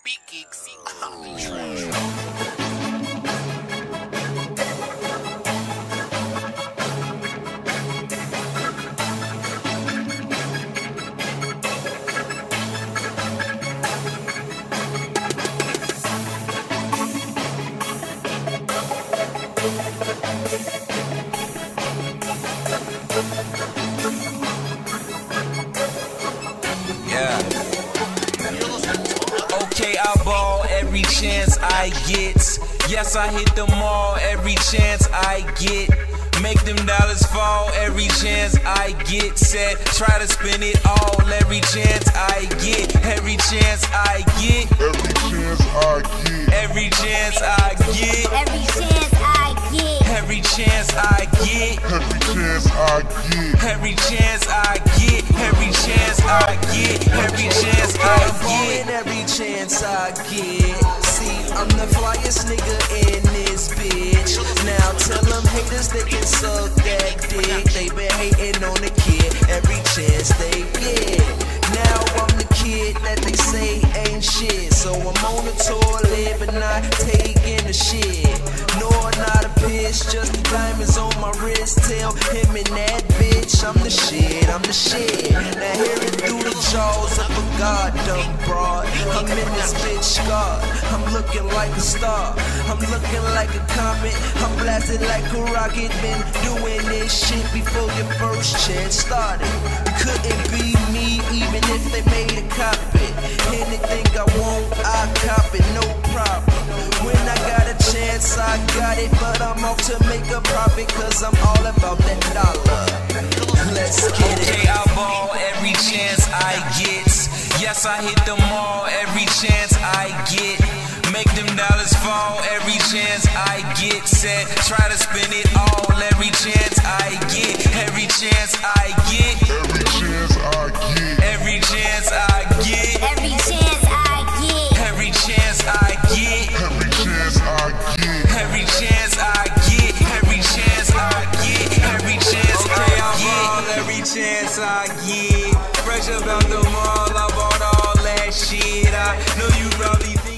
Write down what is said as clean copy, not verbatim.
Big Geeks. Okay, I ball every chance I get. Yes, I hit them all every chance I get. Make them dollars fall every chance I get. Said try to spend it all every chance I get. Every chance I get. Every chance I get. Every chance I get. Every chance I get. Every chance I get. Every chance I get. Every chance I get. Every chance I get. See, I'm the flyest nigga in this bitch. Now tell them haters they can suck that dick. They been hating on the kid every chance they get. Now I'm the kid that they say ain't shit. So I'm on the toilet but not taking the shit. No, not a bitch, just the diamonds on my wrist. Tell him and that bitch I'm the shit, I'm the shit. Now hear it through the jaws of a goddamn broad. I'm in this bitch scarred, I'm looking like a star, I'm looking like a comet, I'm blasted like a rocket. Been doing this shit before your first chance started. Couldn't be me even if they made a copy. Anything I want, I cop it, no problem. When I got a chance, I got it, but I'm off to make a profit, cause I'm all about that dollar. Let's get it. Okay, I ball every chance I get. Yes, I hit them all every chance I get. Make them dollars fall every chance I get. Said try to spend it all every chance I get. Every chance I get. Every chance I get. Every chance I get. Every chance I get. Every chance I get. Every chance I get. Every chance I get. Every chance I get. Fresh about the mall, I bought all that shit. I know you probably think